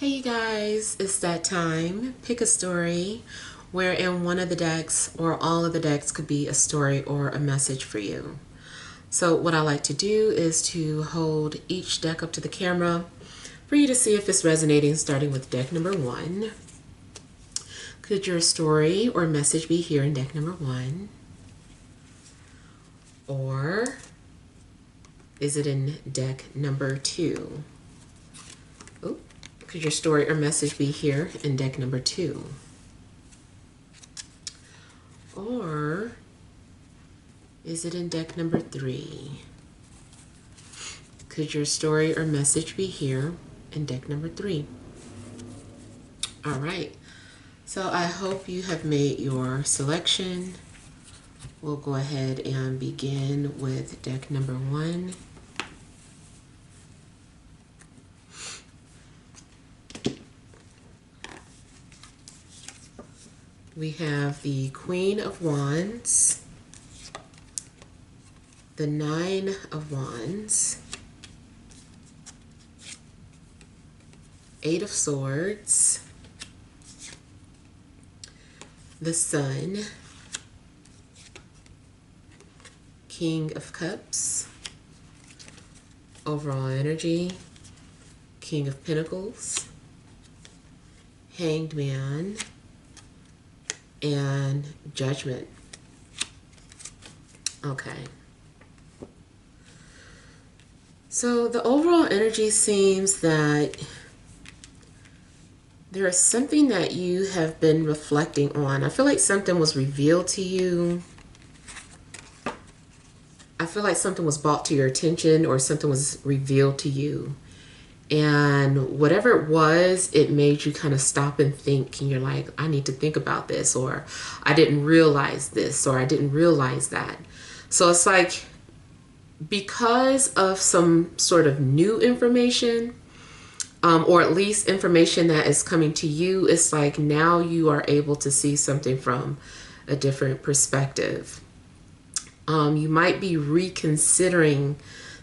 Hey you guys, it's that time. Pick a story wherein one of the decks or all of the decks could be a story or a message for you. So what I like to do is to hold each deck up to the camera for you to see if it's resonating, starting with deck number 1. Could your story or message be here in deck number 1? Or is it in deck number 2? Could your story or message be here in deck number 2? Or is it in deck number 3? Could your story or message be here in deck number 3? All right. So I hope you have made your selection. We'll go ahead and begin with deck number 1. We have the Queen of Wands, the Nine of Wands, Eight of Swords, the Sun, King of Cups, overall energy, King of Pentacles, Hanged Man, and Judgment. Okay. So the overall energy seems that there is something that you have been reflecting on. I feel like something was revealed to you. I feel like something was brought to your attention or something was revealed to you. And whatever it was, it made you kind of stop and think. And you're like, I need to think about this, or I didn't realize this, or I didn't realize that. So it's like, because of some sort of new information, or at least information that is coming to you, it's like now you are able to see something from a different perspective. You might be reconsidering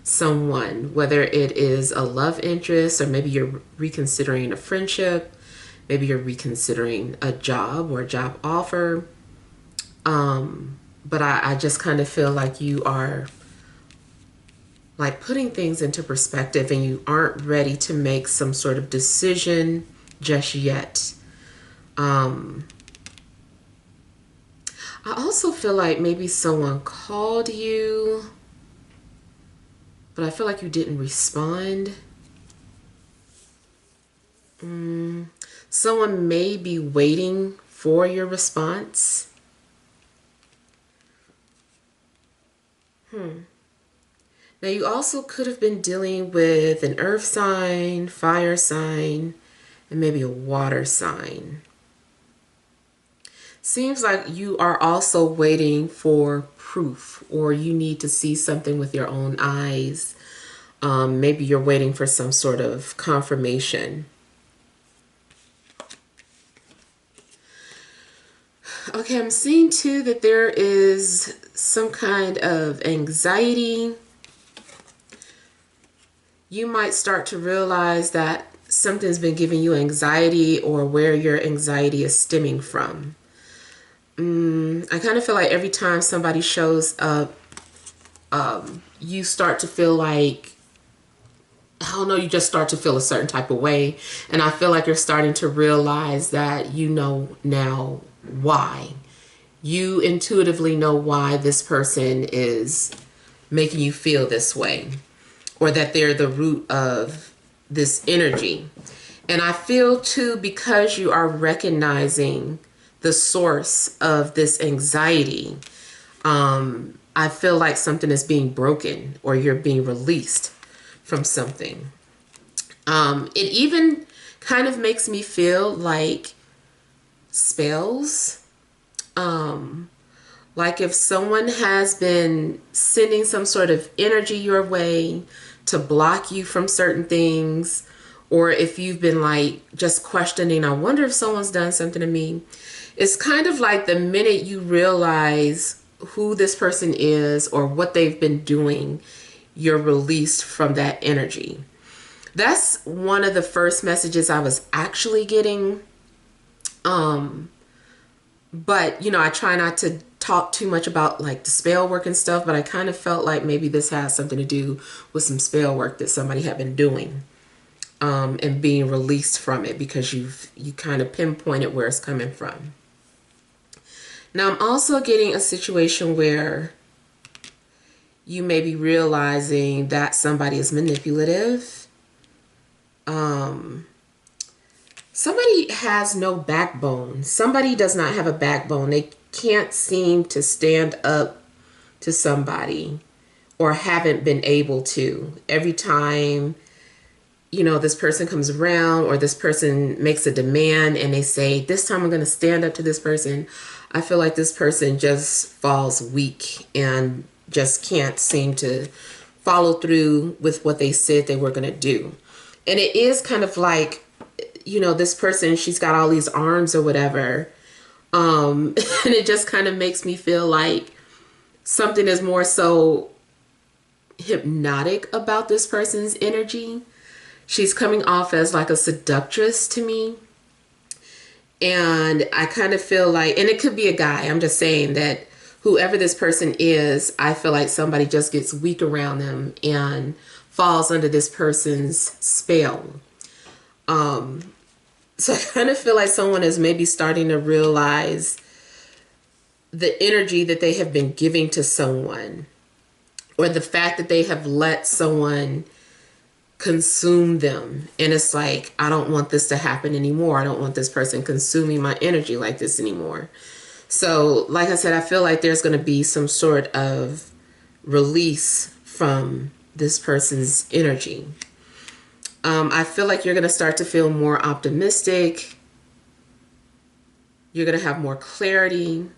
someone, whether it is a love interest, or maybe you're reconsidering a friendship, maybe you're reconsidering a job or a job offer. But I just kind of feel like you are like putting things into perspective and you aren't ready to make some sort of decision just yet. I also feel like maybe someone called you, but I feel like you didn't respond. Someone may be waiting for your response. Now you also could have been dealing with an earth sign, fire sign, and maybe a water sign. Seems like you are also waiting for proof, or you need to see something with your own eyes. Maybe you're waiting for some sort of confirmation. Okay, I'm seeing too that there is some kind of anxiety. You might start to realize that something's been giving you anxiety, or where your anxiety is stemming from. I kind of feel like every time somebody shows up, you start to feel like, I don't know, you just start to feel a certain type of way. And I feel like you're starting to realize that you know now why. You intuitively know why this person is making you feel this way, or that they're the root of this energy. And I feel too, because you are recognizing the source of this anxiety, I feel like something is being broken, or you're being released from something. It even kind of makes me feel like spells. Like if someone has been sending some sort of energy your way to block you from certain things, or if you've been like just questioning, I wonder if someone's done something to me. It's kind of like the minute you realize who this person is or what they've been doing, you're released from that energy. That's one of the first messages I was actually getting. But you know, I try not to talk too much about like the spell work and stuff, but I kind of felt like maybe this has something to do with some spell work that somebody had been doing, and being released from it, because you kind of pinpointed where it's coming from. Now I'm also getting a situation where you may be realizing that somebody is manipulative. Somebody has no backbone. Somebody does not have a backbone. They can't seem to stand up to somebody, or haven't been able to. Every time, you know, this person comes around, or this person makes a demand and they say, this time I'm going to stand up to this person, I feel like this person just falls weak and just can't seem to follow through with what they said they were going to do. And it is kind of like, you know, this person, she's got all these arms or whatever. And it just kind of makes me feel like something is more so hypnotic about this person's energy. She's coming off as like a seductress to me. And I kind of feel like, and it could be a guy, I'm just saying that whoever this person is, I feel like somebody just gets weak around them and falls under this person's spell. So I kind of feel like someone is maybe starting to realize the energy that they have been giving to someone, or the fact that they have let someone consume them. And it's like, I don't want this to happen anymore. I don't want this person consuming my energy like this anymore. So like I said, I feel like there's going to be some sort of release from this person's energy. I feel like you're going to start to feel more optimistic. You're going to have more clarity.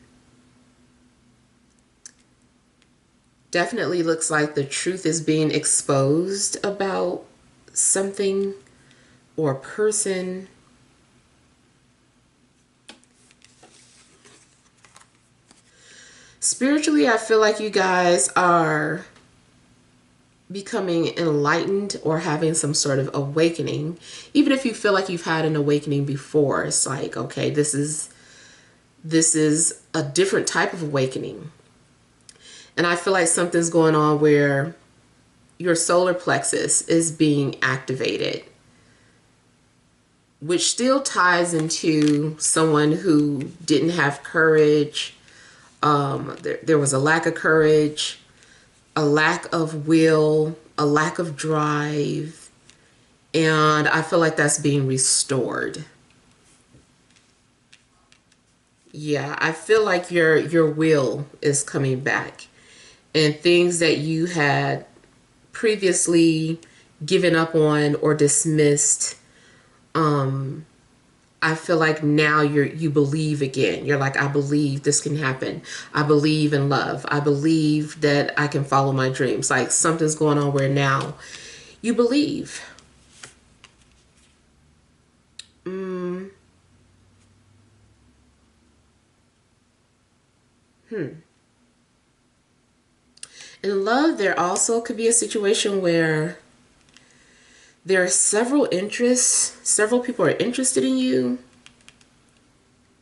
Definitely looks like the truth is being exposed about something or person. Spiritually, I feel like you guys are becoming enlightened or having some sort of awakening. Even if you feel like you've had an awakening before, it's like, okay, this is a different type of awakening. And I feel like something's going on where your solar plexus is being activated, which still ties into someone who didn't have courage. There was a lack of courage, a lack of will, a lack of drive, and I feel like that's being restored. Yeah, I feel like your will is coming back, and things that you had previously given up on or dismissed, I feel like now you believe again. You're like, I believe this can happen. I believe in love. I believe that I can follow my dreams. Like something's going on where now you believe. In love, there also could be a situation where there are several interests. Several people are interested in you,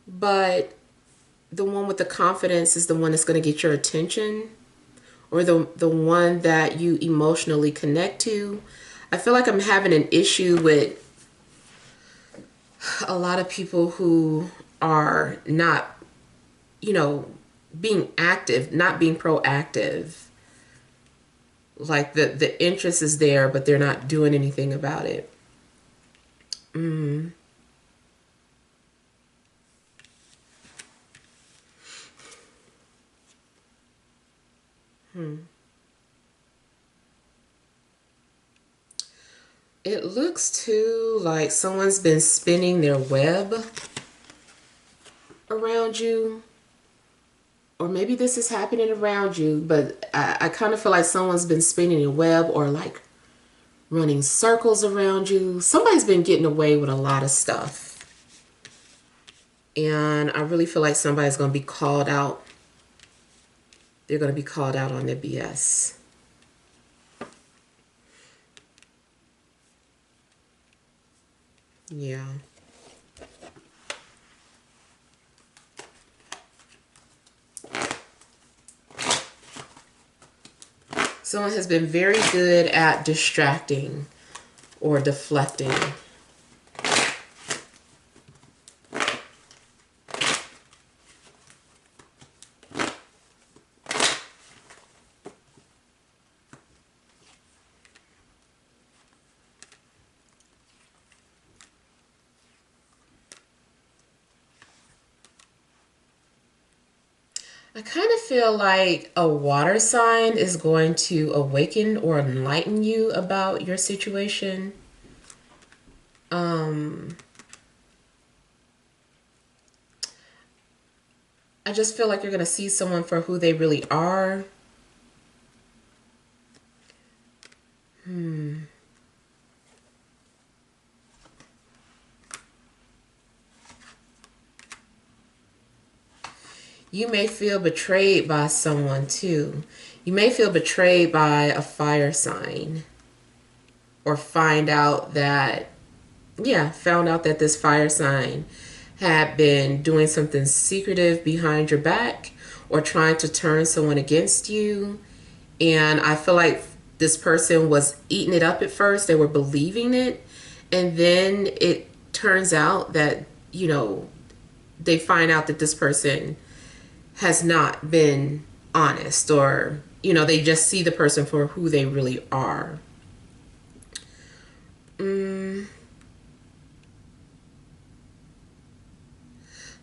but the one with the confidence is the one that's going to get your attention, or the one that you emotionally connect to. I feel like I'm having an issue with a lot of people who are not, you know, being active, not being proactive. Like the interest is there, but they're not doing anything about it. It looks too like someone's been spinning their web around you. Or maybe this is happening around you, but I kind of feel like someone's been spinning a web or like running circles around you. Somebody's been getting away with a lot of stuff. And I really feel like somebody's going to be called out. They're going to be called out on their BS. Yeah. Someone has been very good at distracting or deflecting. I kind of feel like a water sign is going to awaken or enlighten you about your situation. I just feel like you're going to see someone for who they really are. You may feel betrayed by someone too. You may feel betrayed by a fire sign, or found out that this fire sign had been doing something secretive behind your back or trying to turn someone against you. And I feel like this person was eating it up at first. They were believing it. And then it turns out that, they find out that this person has not been honest, or, they just see the person for who they really are.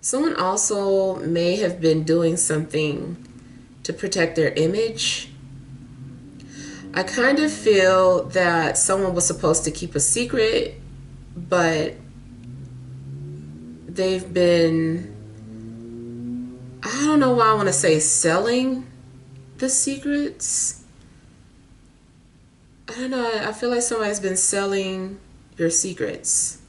Someone also may have been doing something to protect their image. I kind of feel that someone was supposed to keep a secret, but they've been, I don't know why I want to say selling the secrets. I don't know. I feel like somebody's been selling your secrets.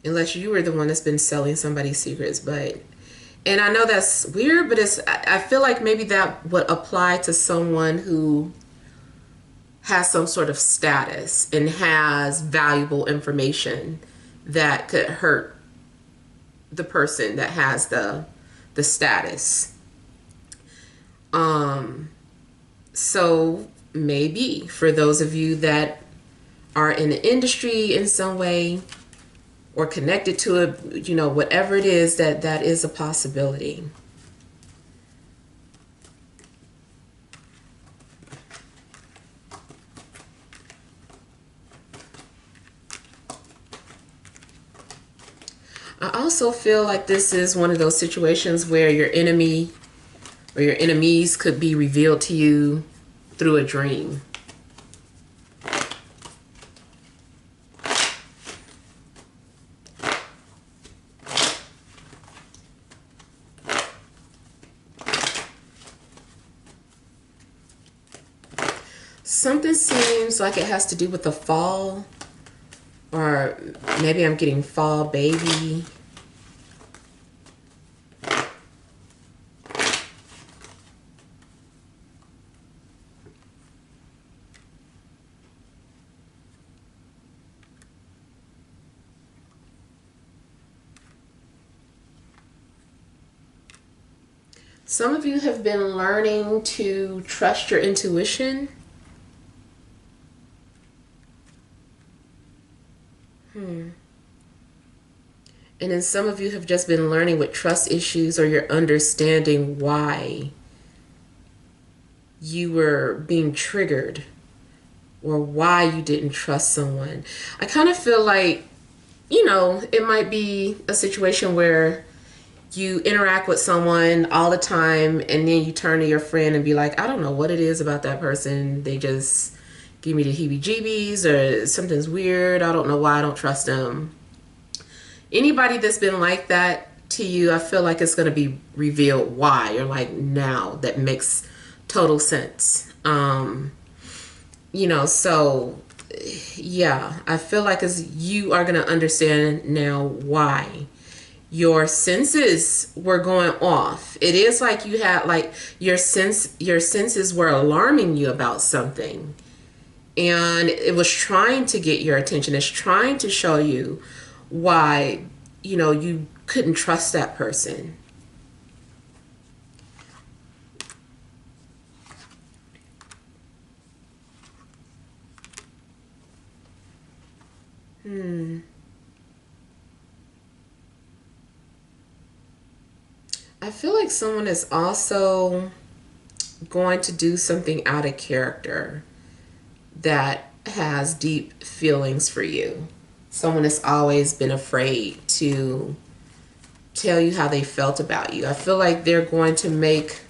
Unless you were the one that's been selling somebody's secrets. And I know that's weird, but I feel like maybe that would apply to someone who has some sort of status and has valuable information that could hurt the person that has the status. So maybe for those of you that are in the industry in some way or connected to it, whatever it is, that is a possibility. I also feel like this is one of those situations where your enemy or your enemies could be revealed to you through a dream. Something seems like it has to do with the fall, or maybe I'm getting fall baby. Some of you have been learning to trust your intuition. And then some of you have just been learning with trust issues, or you're understanding why you were being triggered or why you didn't trust someone. I kind of feel like, it might be a situation where you interact with someone all the time and then you turn to your friend and be like, I don't know what it is about that person. They just give me the heebie-jeebies, or something's weird. I don't know why I don't trust them. Anybody that's been like that to you, I feel like it's going to be revealed why. You're like, now that makes total sense. So yeah, I feel like as you are going to understand now why your senses were going off. It is like you had, like, your senses were alarming you about something. And it was trying to get your attention. It's trying to show you why, you couldn't trust that person. I feel like someone is also going to do something out of character that has deep feelings for you. Someone has always been afraid to tell you how they felt about you. I feel like they're going to make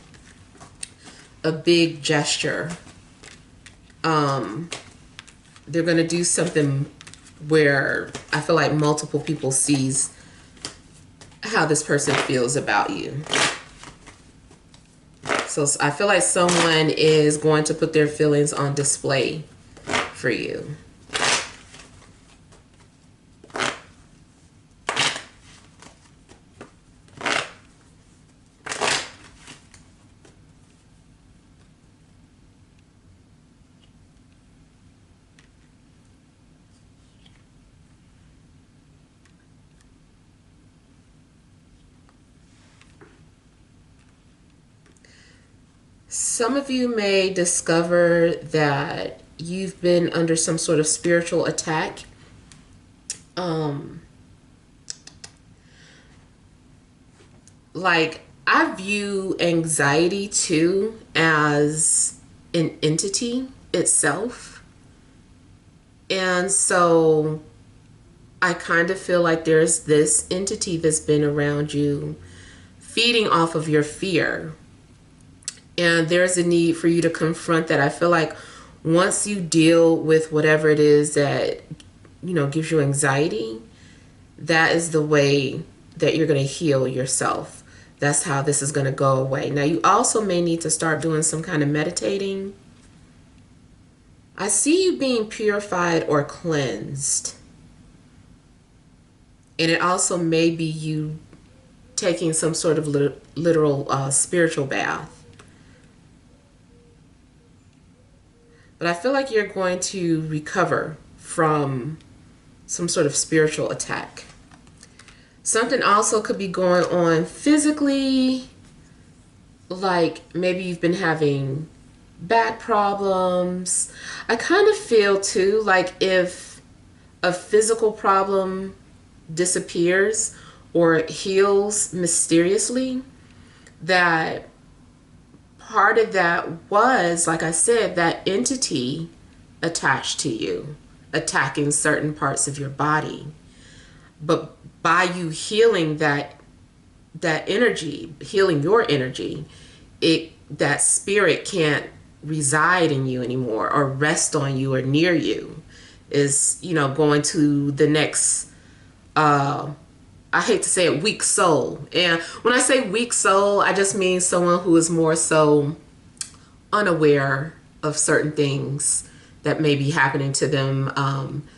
a big gesture. They're going to do something where I feel like multiple people sees how this person feels about you. So I feel like someone is going to put their feelings on display for you. Some of you may discover that you've been under some sort of spiritual attack. Like, I view anxiety too as an entity itself. And so I kind of feel like there's this entity that's been around you feeding off of your fear. And there's a need for you to confront that. I feel like once you deal with whatever it is that, gives you anxiety, that is the way that you're going to heal yourself. That's how this is going to go away. Now, you also may need to start doing some kind of meditating. I see you being purified or cleansed. And it also may be you taking some sort of literal spiritual bath. But I feel like you're going to recover from some sort of spiritual attack. Something also could be going on physically, like maybe you've been having back problems. I kind of feel too like if a physical problem disappears or heals mysteriously, that part of that was, like I said, that entity attached to you, attacking certain parts of your body. But by you healing that energy, healing your energy, that spirit can't reside in you anymore or rest on you or near you. Is, going to the next I hate to say it, weak soul. And when I say weak soul, I just mean someone who is more so unaware of certain things that may be happening to them,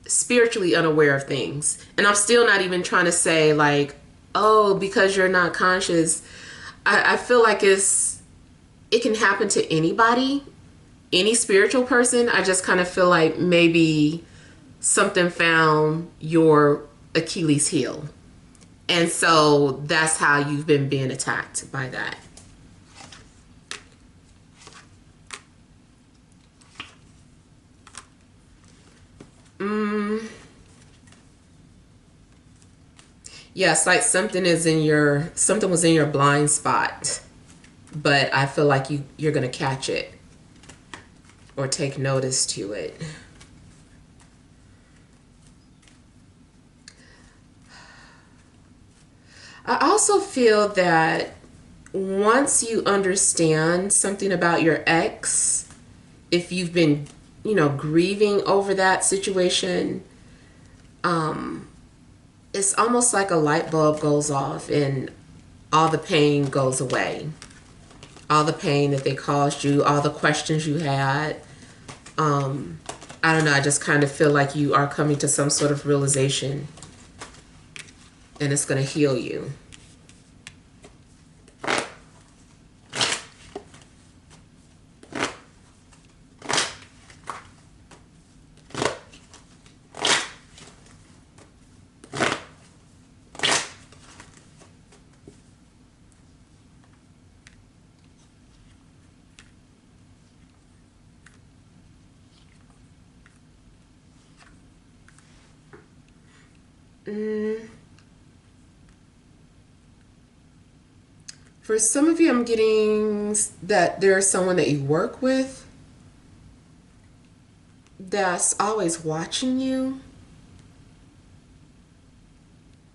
spiritually unaware of things. And I'm still not even trying to say like, oh, because you're not conscious. I feel like it can happen to anybody, any spiritual person. I just kind of feel like maybe something found your Achilles heel. And so that's how you've been being attacked by that. Yes, like something was in your blind spot, but I feel like you're gonna catch it or take notice to it. I also feel that once you understand something about your ex, if you've been, grieving over that situation, it's almost like a light bulb goes off and all the pain goes away. All the pain that they caused you, all the questions you had. I don't know, I just kind of feel like you are coming to some sort of realization and it's going to heal you. For some of you, I'm getting that there's someone that you work with that's always watching you.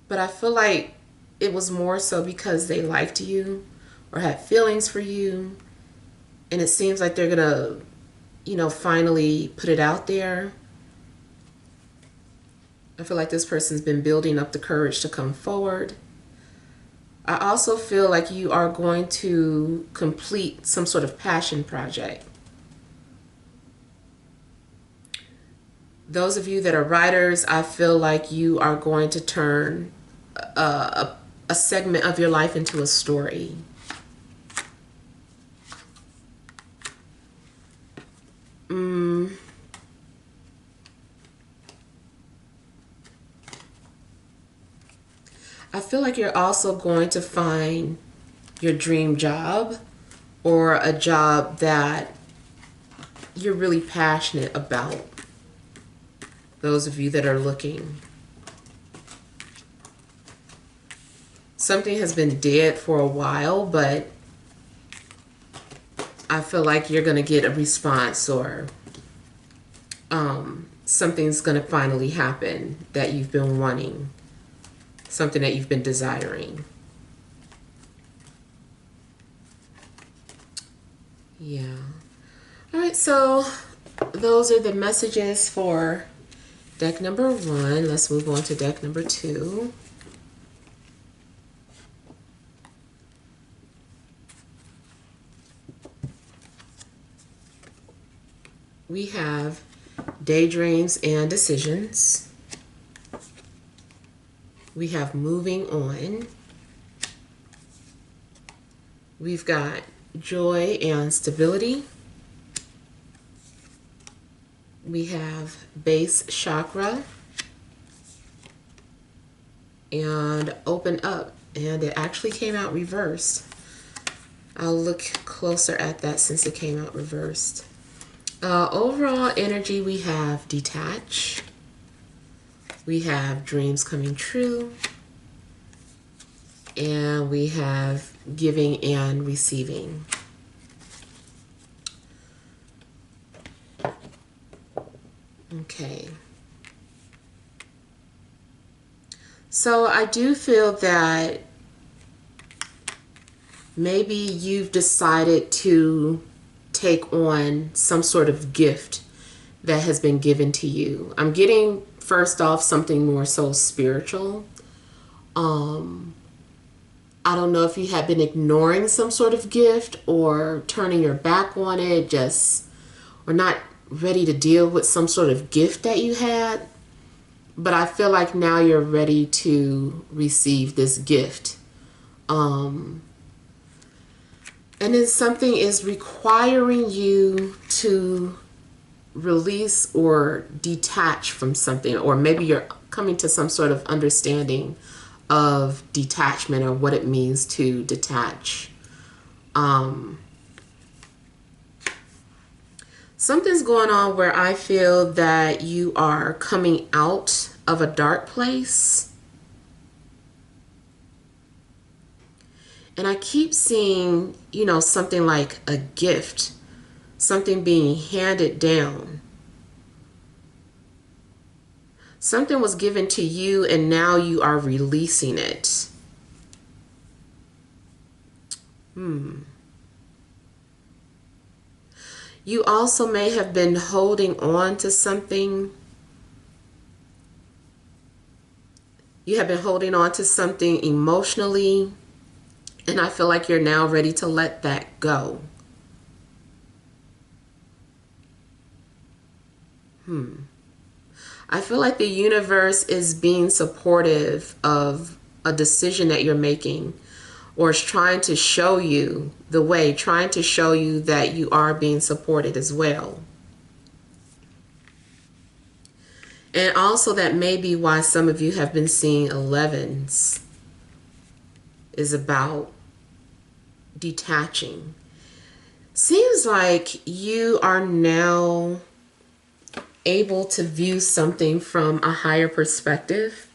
But I feel like it was more so because they liked you or had feelings for you. And it seems like they're going to, finally put it out there. I feel like this person's been building up the courage to come forward. I also feel like you are going to complete some sort of passion project. Those of you that are writers, I feel like you are going to turn a segment of your life into a story. I feel like you're also going to find your dream job or a job that you're really passionate about. Those of you that are looking. Something has been dead for a while, but I feel like you're going to get a response, or something's going to finally happen that you've been wanting. Something that you've been desiring. Yeah. All right, so those are the messages for deck number 1. Let's move on to deck number 2. We have daydreams and decisions. We have moving on. We've got joy and stability. We have base chakra and open up, and it actually came out reversed. I'll look closer at that since it came out reversed. Overall energy, we have detach. We have dreams coming true. And we have giving and receiving. Okay. So I do feel that maybe you've decided to take on some sort of gift that has been given to you. I'm getting, first off, something more so spiritual. I don't know if you have been ignoring some sort of gift or turning your back on it, or not ready to deal with some sort of gift that you had. But I feel like now you're ready to receive this gift. And then something is requiring you to release or detach from something, or maybe you're coming to some sort of understanding of detachment or what it means to detach. Something's going on where I feel that you are coming out of a dark place. And I keep seeing, something like a gift, something being handed down. Something was given to you and now you are releasing it. You also may have been holding on to something. You have been holding on to something emotionally, and I feel like you're now ready to let that go. I feel like the universe is being supportive of a decision that you're making, or is trying to show you the way, trying to show you that you are being supported as well. And also that may be why some of you have been seeing 11s, is about detaching. Seems like you are now able to view something from a higher perspective.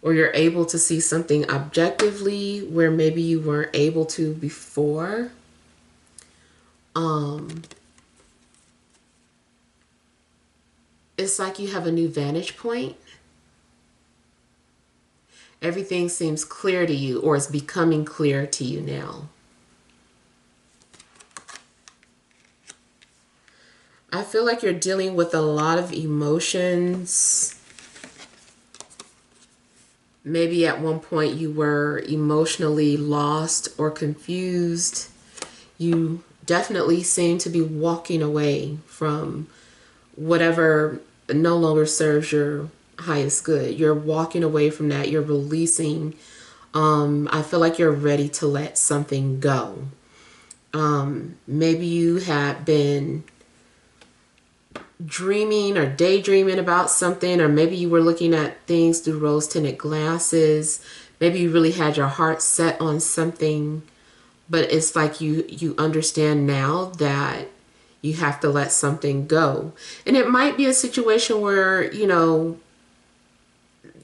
or you're able to see something objectively where maybe you weren't able to before. It's like you have a new vantage point. Everything seems clear to you, or it's becoming clear to you now. I feel like you're dealing with a lot of emotions. Maybe at one point you were emotionally lost or confused. You definitely seem to be walking away from whatever no longer serves your highest good. You're walking away from that. You're releasing. I feel like you're ready to let something go. Maybe you had been dreaming or daydreaming about something, or maybe you were looking at things through rose-tinted glasses. Maybe you really had your heart set on something, but it's like you understand now that you have to let something go. And it might be a situation where, you know,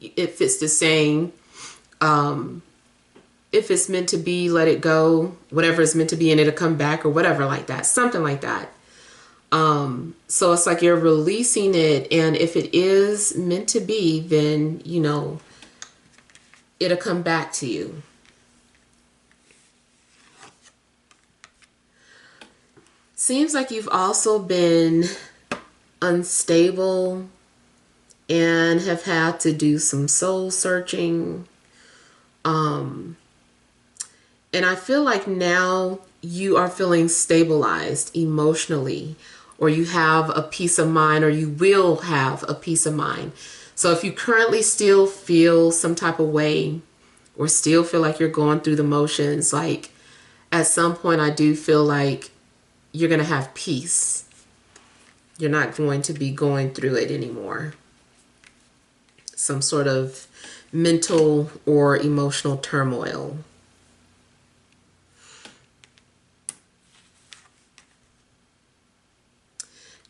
it fits the saying, if it's meant to be, let it go. Whatever is meant to be, and it'll come back, or whatever like that. Something like that. So it's like you're releasing it, and if it is meant to be, then, you know, it'll come back to you. Seems like you've also been unstable and have had to do some soul searching. And I feel like now you are feeling stabilized emotionally, or you have a peace of mind, or you will have a peace of mind. So if you currently still feel some type of way, or still feel like you're going through the motions, like at some point I do feel like you're going to have peace. You're not going to be going through it anymore. Some sort of mental or emotional turmoil.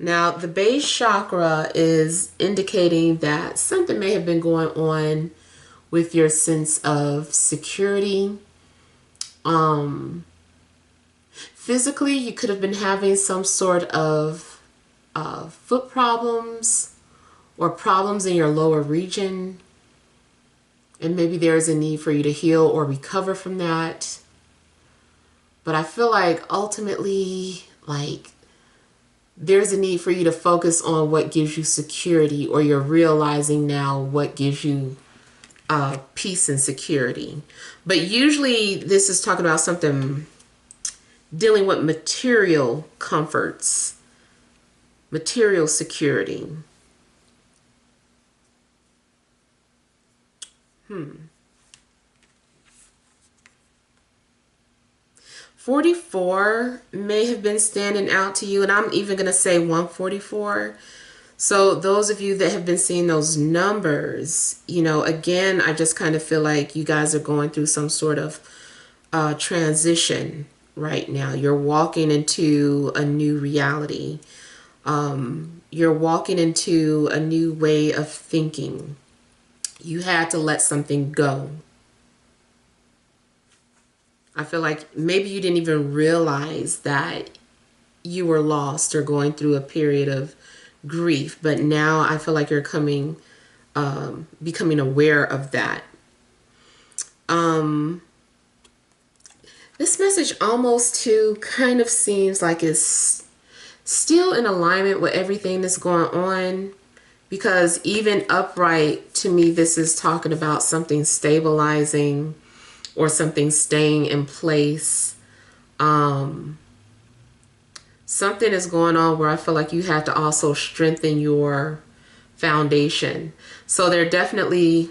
Now, the base chakra is indicating that something may have been going on with your sense of security. Physically, you could have been having some sort of foot problems or problems in your lower region. And maybe there's a need for you to heal or recover from that. But I feel like ultimately, like, there's a need for you to focus on what gives you security, or you're realizing now what gives you peace and security. But usually this is talking about something dealing with material comforts, material security. 44 may have been standing out to you, and I'm even going to say 144. So those of you that have been seeing those numbers, you know, again, I just kind of feel like you guys are going through some sort of transition right now. You're walking into a new reality. You're walking into a new way of thinking. You had to let something go. I feel like maybe you didn't even realize that you were lost or going through a period of grief, but now I feel like you're becoming aware of that. This message almost too kind of seems like it's still in alignment with everything that's going on, because even upright, to me, this is talking about something stabilizing or something staying in place. Something is going on where I feel like you have to also strengthen your foundation. So there definitely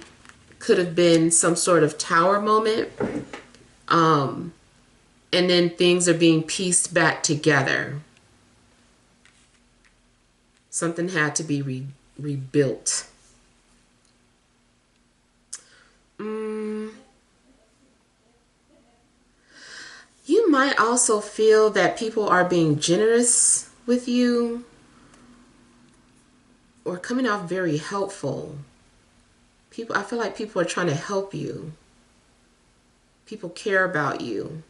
could have been some sort of tower moment. And then things are being pieced back together. Something had to be rebuilt. You might also feel that people are being generous with you or coming out very helpful. I feel like people are trying to help you. People care about you.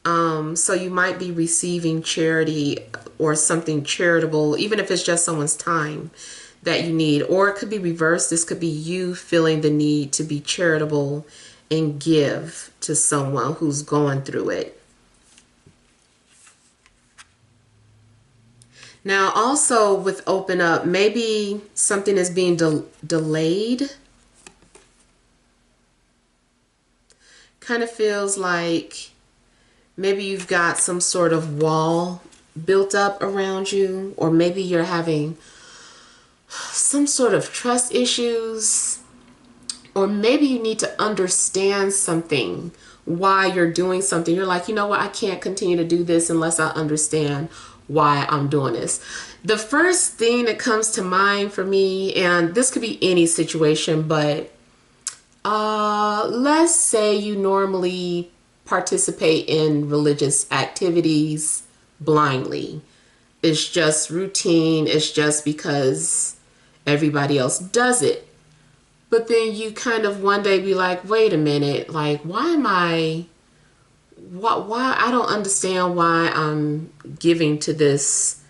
So you might be receiving charity or something charitable, even if it's just someone's time that you need. Or it could be reversed. This could be you feeling the need to be charitable and give to someone who's going through it. Now, also with open up, maybe something is being delayed. Kind of feels like maybe you've got some sort of wall built up around you, or maybe you're having some sort of trust issues, or maybe you need to understand something, why you're doing something. You're like, you know what, I can't continue to do this unless I understand why I'm doing this. The first thing that comes to mind for me, and this could be any situation, but let's say you normally participate in religious activities blindly. It's just routine. It's just because everybody else does it. But then you kind of one day be like, wait a minute, like, why I don't understand why I'm giving to this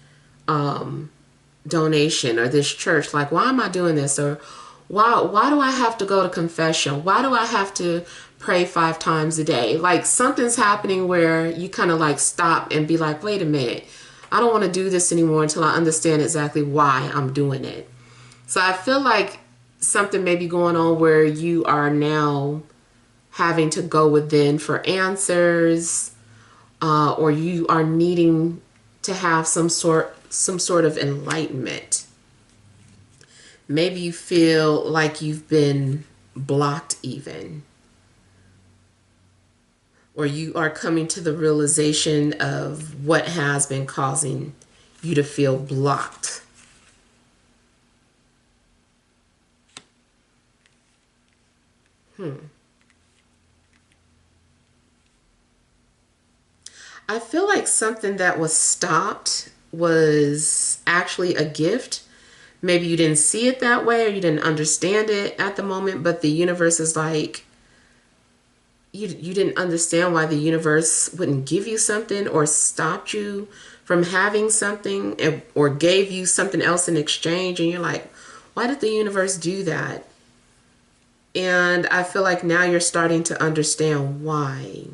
donation or this church. Like, why am I doing this? Or why do I have to go to confession? Why do I have to pray 5 times a day? Like, something's happening where you kind of like stop and be like, wait a minute, I don't want to do this anymore until I understand exactly why I'm doing it. So I feel like something may be going on where you are now having to go within for answers, or you are needing to have some sort of enlightenment. Maybe you feel like you've been blocked even, or you are coming to the realization of what has been causing you to feel blocked. I feel like something that was stopped was actually a gift. Maybe you didn't see it that way or you didn't understand it at the moment, but the universe is like, you didn't understand why the universe wouldn't give you something or stopped you from having something, or gave you something else in exchange. And you're like, why did the universe do that? And I feel like now you're starting to understand why.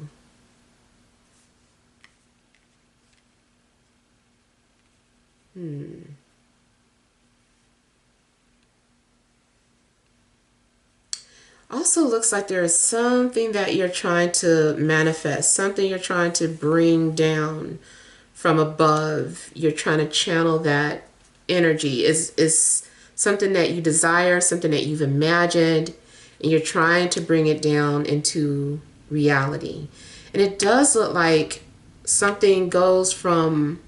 Also looks like there is something that you're trying to manifest, something you're trying to bring down from above. You're trying to channel that energy. Is something that you desire, something that you've imagined, and you're trying to bring it down into reality. And it does look like something goes from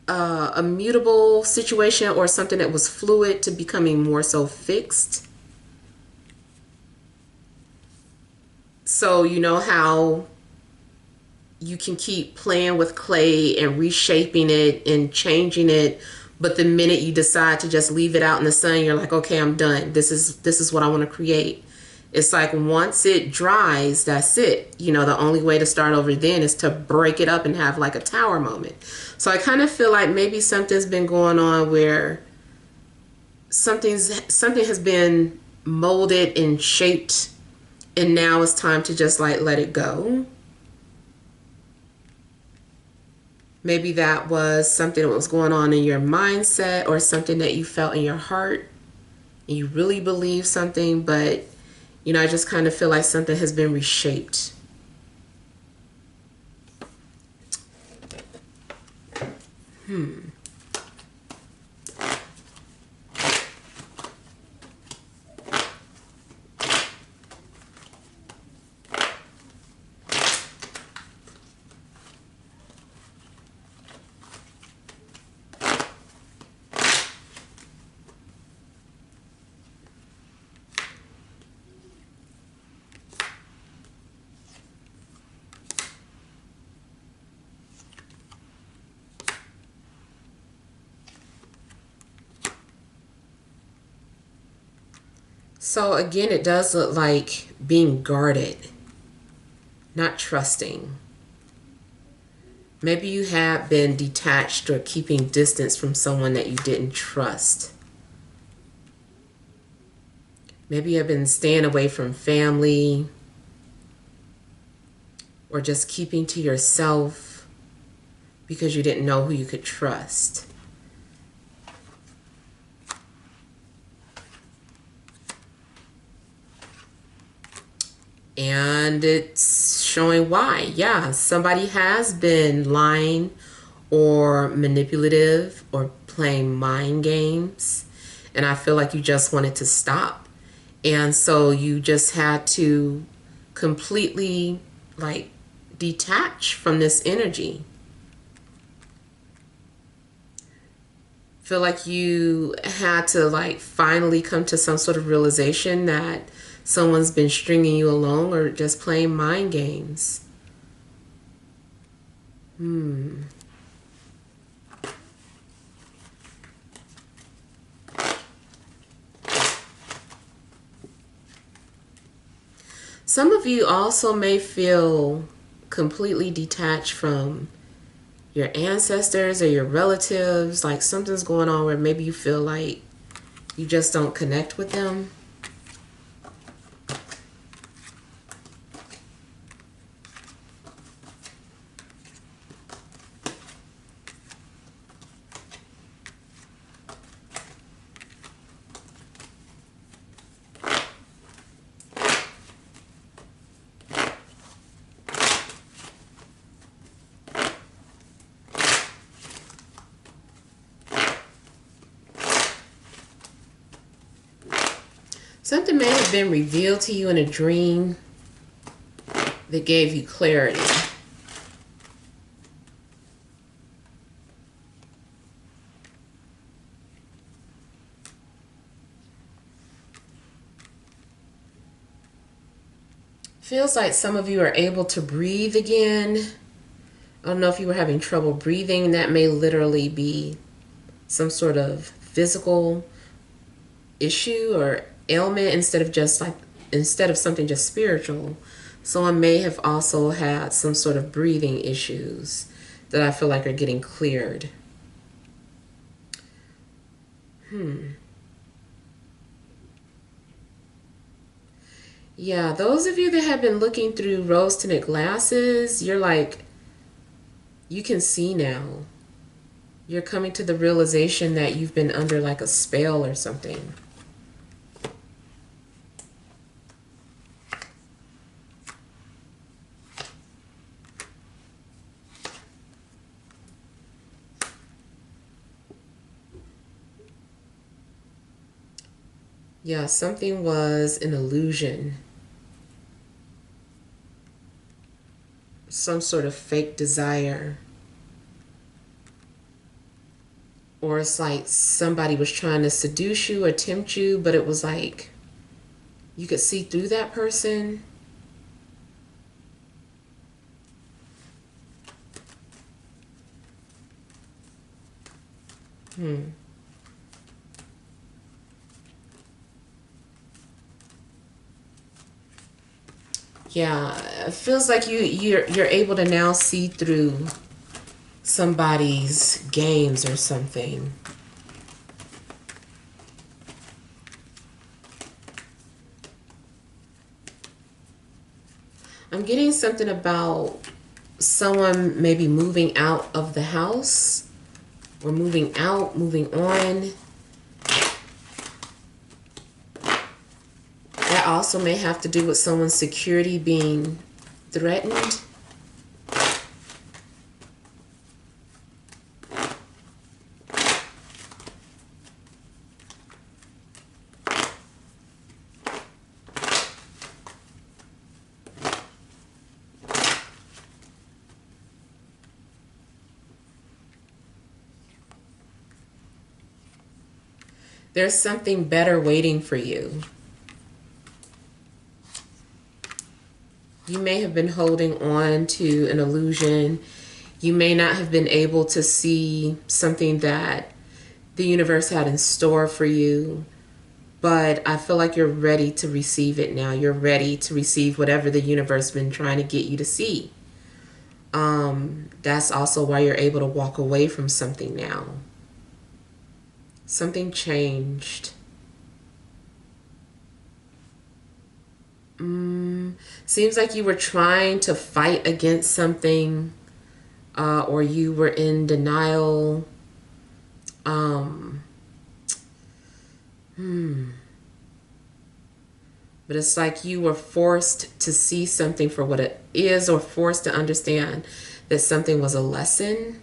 a mutable situation or something that was fluid to becoming more so fixed. So you know how you can keep playing with clay and reshaping it and changing it, but the minute you decide to just leave it out in the sun, you're like, okay, I'm done. This is what I want to create. It's like once it dries, that's it. You know, the only way to start over then is to break it up and have like a tower moment. So I kind of feel like maybe something's been going on where something has been molded and shaped, and now it's time to just like let it go. Maybe that was something that was going on in your mindset or something that you felt in your heart. And you really believe something, but you know, I just kind of feel like something has been reshaped. So again, it does look like being guarded, not trusting. Maybe you have been detached or keeping distance from someone that you didn't trust. Maybe you have been staying away from family or just keeping to yourself because you didn't know who you could trust. And it's showing why. Yeah, somebody has been lying or manipulative or playing mind games. And I feel like you just wanted to stop. And so you just had to completely like detach from this energy. Feel like you had to like finally come to some sort of realization that someone's been stringing you along or just playing mind games. Some of you also may feel completely detached from your ancestors or your relatives. Like something's going on where maybe you feel like you just don't connect with them. Something may have been revealed to you in a dream that gave you clarity. Feels like some of you are able to breathe again. I don't know if you were having trouble breathing. That may literally be some sort of physical issue or ailment instead of something just spiritual. Someone may have also had some sort of breathing issues that I feel like are getting cleared. Yeah, those of you that have been looking through rose-tinted glasses, you're like, you can see now. You're coming to the realization that you've been under like a spell or something. Yeah, something was an illusion. Some sort of fake desire. Or it's like somebody was trying to seduce you or tempt you, but it was like you could see through that person. Yeah, it feels like you're able to now see through somebody's games or something. I'm getting something about someone maybe moving out of the house or moving out, moving on. That also may have to do with someone's security being threatened. There's something better waiting for you. You may have been holding on to an illusion. You may not have been able to see something that the universe had in store for you. but I feel like you're ready to receive it now. You're ready to receive whatever the universe been trying to get you to see. That's also why you're able to walk away from something now. Something changed. Seems like you were trying to fight against something, or you were in denial. But it's like you were forced to see something for what it is, or forced to understand that something was a lesson.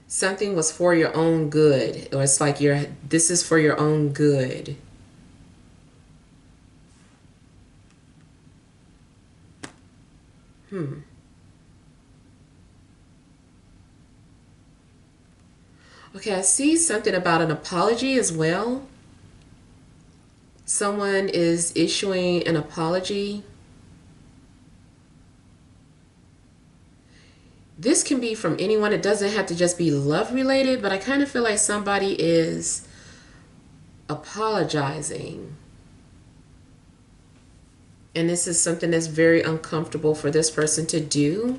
Something was for your own good, or it's like this is for your own good. Okay, I see something about an apology as well. Someone is issuing an apology. This can be from anyone. It doesn't have to just be love related, but I kind of feel like somebody is apologizing. And this is something that's very uncomfortable for this person to do.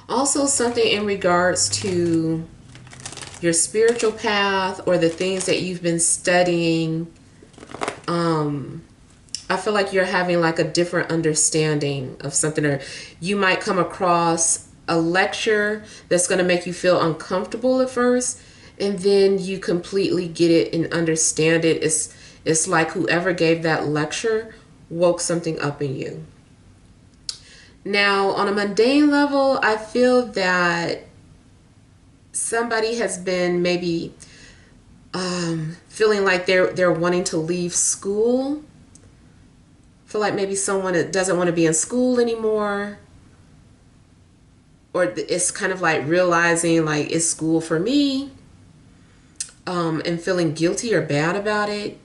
Also, something in regards to your spiritual path or the things that you've been studying. I feel like you're having like a different understanding of something, or you might come across a lecture that's going to make you feel uncomfortable at first, and then you completely get it and understand it. It's like whoever gave that lecture woke something up in you. Now, on a mundane level, I feel that somebody has been maybe feeling like they're wanting to leave school. Feel like maybe someone that doesn't want to be in school anymore, or it's kind of like realizing like, is school for me, and feeling guilty or bad about it.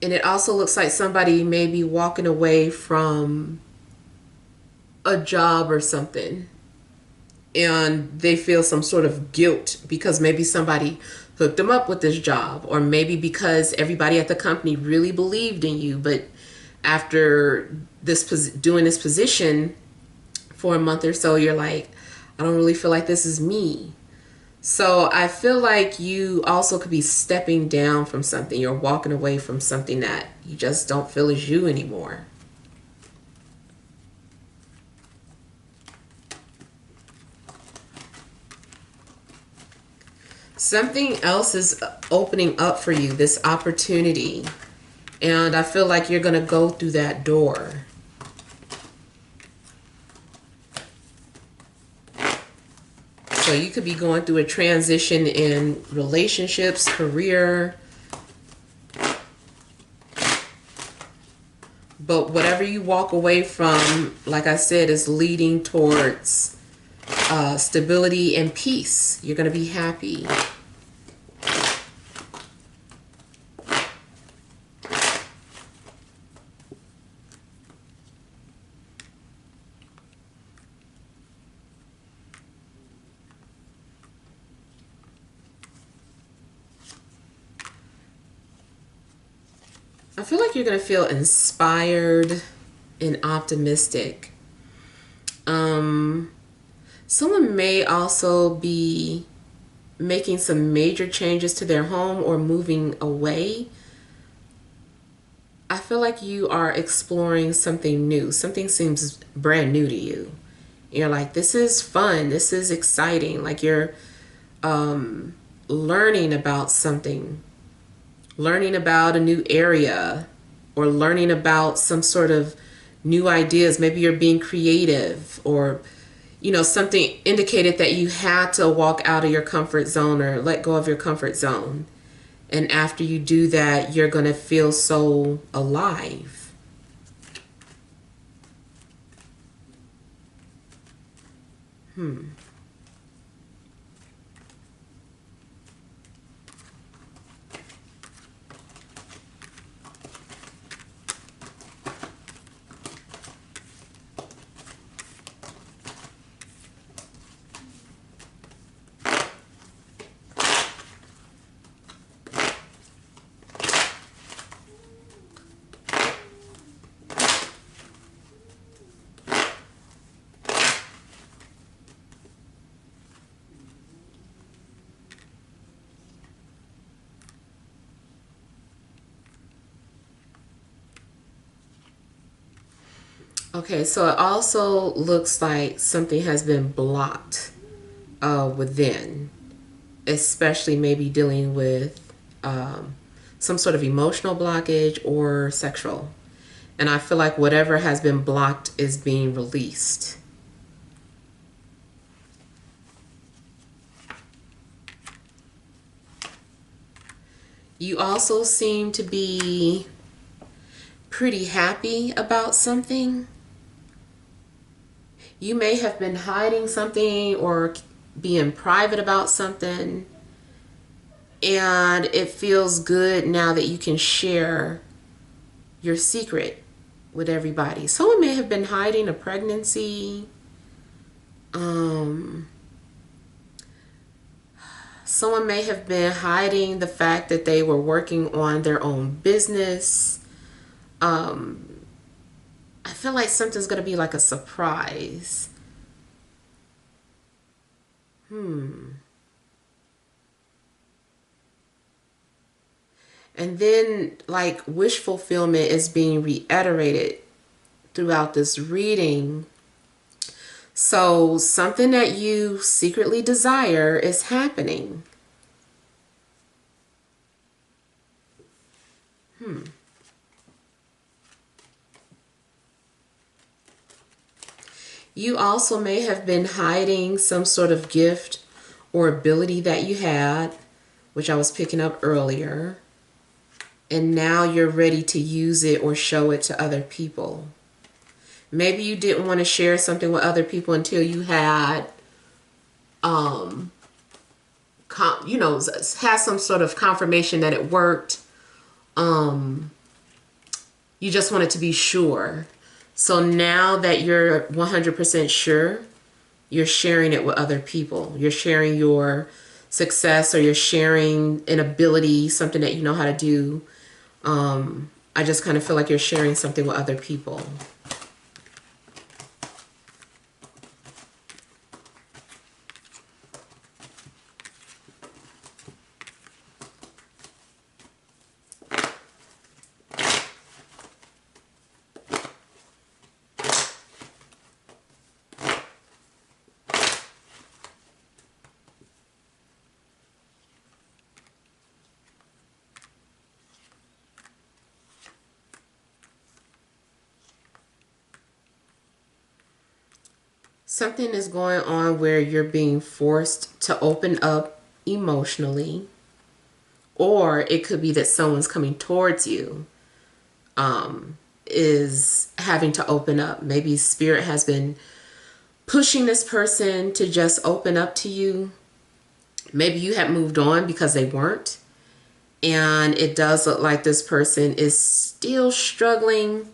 And it also looks like somebody may be walking away from a job or something, and they feel some sort of guilt because maybe somebody hooked them up with this job, or maybe because everybody at the company really believed in you, but after doing this position for a month or so, you're like, I don't really feel like this is me. So I feel like you also could be stepping down from something. You're walking away from something that you just don't feel is you anymore. Something else is opening up for you, this opportunity. And I feel like you're going to go through that door. So you could be going through a transition in relationships, career. But whatever you walk away from, like I said, is leading towards stability and peace. You're going to be happy. I feel like you're going to feel inspired and optimistic. Someone may also be making some major changes to their home or moving away. I feel like you are exploring something new. Something seems brand new to you. You're like, this is fun. This is exciting. Like you're learning about something, learning about a new area, or learning about some sort of new ideas. Maybe you're being creative, or something indicated that you had to walk out of your comfort zone or let go of your comfort zone. And after you do that, you're going to feel so alive. Okay, so it also looks like something has been blocked within, especially maybe dealing with some sort of emotional blockage or sexual. And I feel like whatever has been blocked is being released. You also seem to be pretty happy about something. You may have been hiding something or being private about something, and it feels good now that you can share your secret with everybody. Someone may have been hiding a pregnancy. Someone may have been hiding the fact that they were working on their own business. I feel like something's going to be like a surprise. And then, like, wish fulfillment is being reiterated throughout this reading. So, something that you secretly desire is happening. You also may have been hiding some sort of gift or ability that you had, which I was picking up earlier. And now you're ready to use it or show it to other people. Maybe you didn't want to share something with other people until you had, had some sort of confirmation that it worked. You just wanted to be sure. So now that you're 100% sure, you're sharing it with other people. You're sharing your success, or you're sharing an ability, something that you know how to do. I just kind of feel like you're sharing something with other people. Something is going on where you're being forced to open up emotionally, or it could be that someone's coming towards you, is having to open up. Maybe spirit has been pushing this person to just open up to you. Maybe you had moved on because they weren't. And it does look like this person is still struggling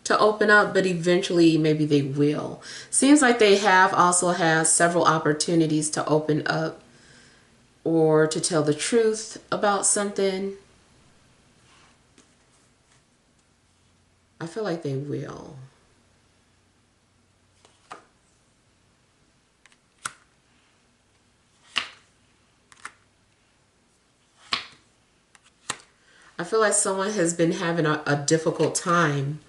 to open up, but eventually maybe they will. Seems like they have also had several opportunities to open up or to tell the truth about something. I feel like they will. I feel like someone has been having a difficult time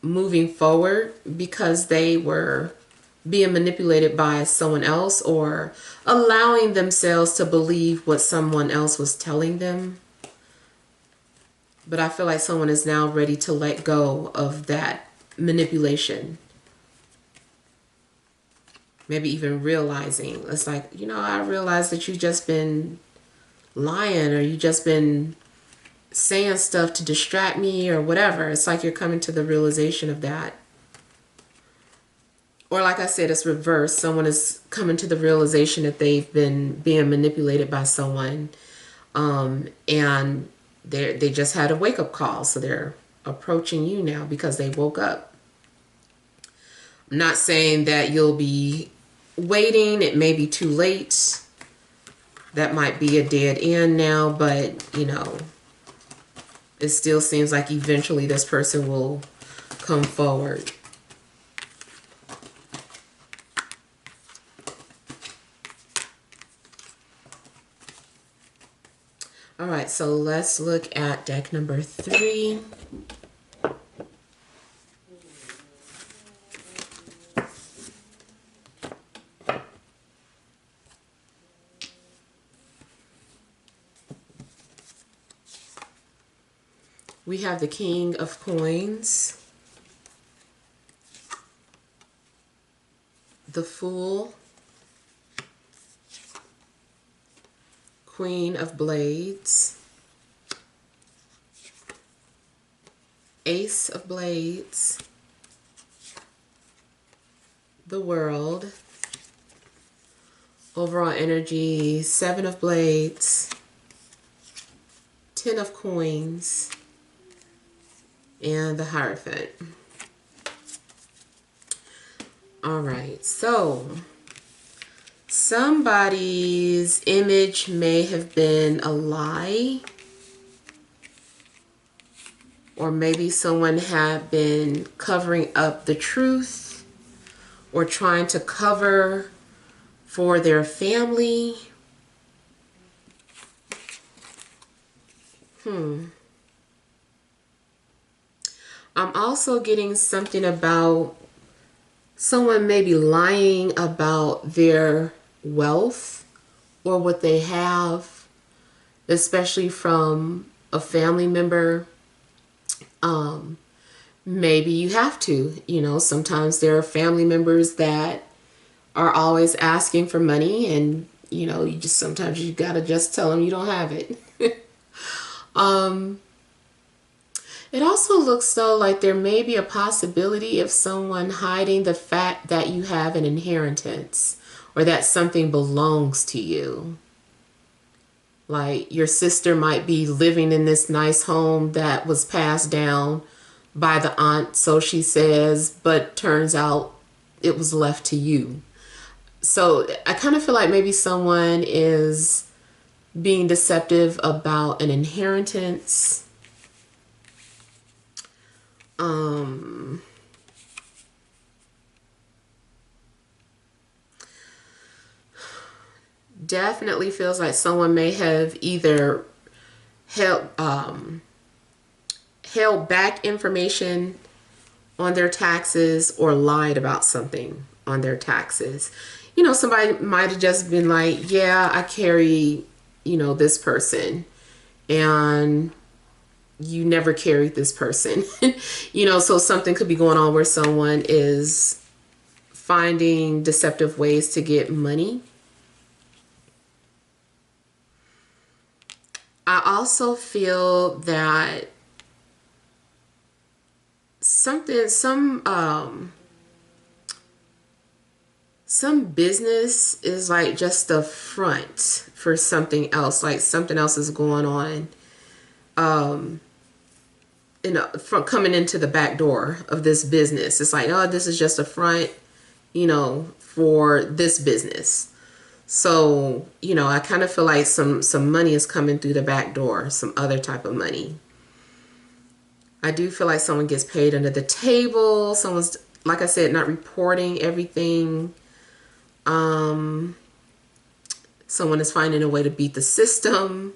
moving forward because they were being manipulated by someone else, or allowing themselves to believe what someone else was telling them. But I feel like someone is now ready to let go of that manipulation. Maybe even realizing, it's like, I realize that you've just been lying, or you just been saying stuff to distract me or whatever. It's like you're coming to the realization of that. Or like I said, it's reversed. Someone is coming to the realization that they've been being manipulated by someone, and they just had a wake-up call, so they're approaching you now because they woke up. I'm not saying that you'll be waiting. It may be too late. That might be a dead end now, but it still seems like eventually this person will come forward. All right, so let's look at deck number 3. We have the King of Coins, the Fool, Queen of Blades, Ace of Blades, the World, overall energy, Seven of Blades, Ten of Coins, and the Hierophant. All right, so somebody's image may have been a lie, or maybe someone had been covering up the truth or trying to cover for their family. I'm also getting something about someone maybe lying about their wealth or what they have, especially from a family member. Maybe you have to, sometimes there are family members that are always asking for money, and sometimes you gotta just tell them you don't have it. It also looks though like there may be a possibility of someone hiding the fact that you have an inheritance or that something belongs to you. Like your sister might be living in this nice home that was passed down by the aunt, so she says, but turns out it was left to you. So I kind of feel like maybe someone is being deceptive about an inheritance. Definitely feels like someone may have either held back information on their taxes or lied about something on their taxes. Somebody might have just been like, yeah, I carry, this person, and you never carried this person. So something could be going on where someone is finding deceptive ways to get money. I also feel that some business is like just a front for something else, like something else is going on, from coming into the back door of this business. It's like, oh, this is just a front, for this business. So, I kind of feel like some money is coming through the back door, some other type of money. I do feel like someone gets paid under the table. Someone's, like I said, not reporting everything. Someone is finding a way to beat the system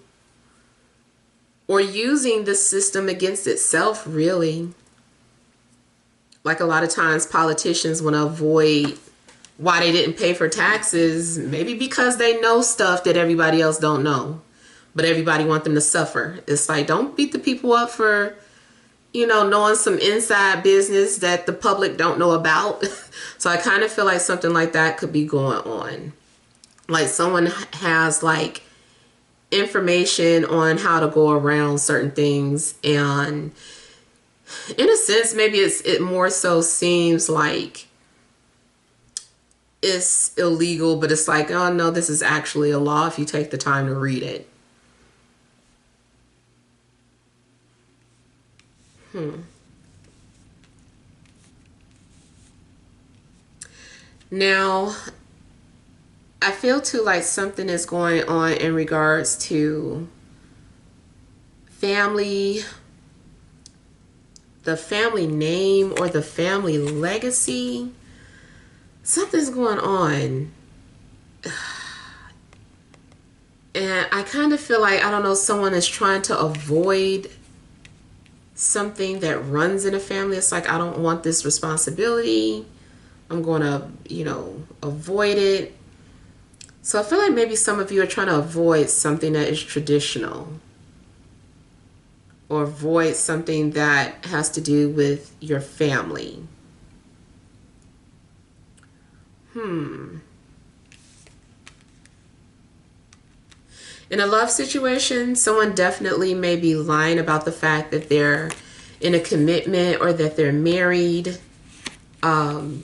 or using the system against itself, really. Like a lot of times politicians want to avoid why they didn't pay for taxes, maybe because they know stuff that everybody else don't know, but everybody want them to suffer. It's like, don't beat the people up for, knowing some inside business that the public don't know about. So I kind of feel like something like that could be going on. Like someone has like information on how to go around certain things, and in a sense, maybe it more so seems like it's illegal, but it's like, oh no, this is actually a law if you take the time to read it. Now, I feel too like something is going on in regards to family, the family name or the family legacy. Something's going on. And I kind of feel like, I don't know, someone is trying to avoid something that runs in a family. It's like, I don't want this responsibility. I'm going to, avoid it. So I feel like maybe some of you are trying to avoid something that is traditional. or avoid something that has to do with your family. In a love situation, someone definitely may be lying about the fact that they're in a commitment or that they're married.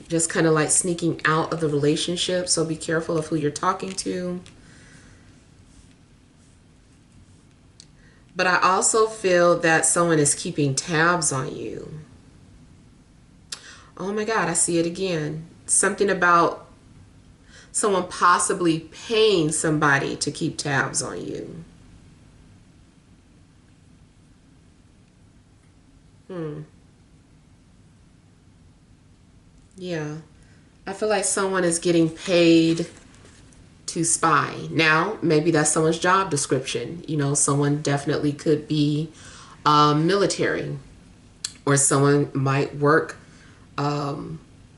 Just kind of like sneaking out of the relationship. So be careful of who you're talking to. But I also feel that someone is keeping tabs on you. Oh my God, I see it again. Something about someone possibly paying somebody to keep tabs on you. Yeah. I feel like someone is getting paid to spy. Now, maybe that's someone's job description. You know, someone definitely could be military, or someone might work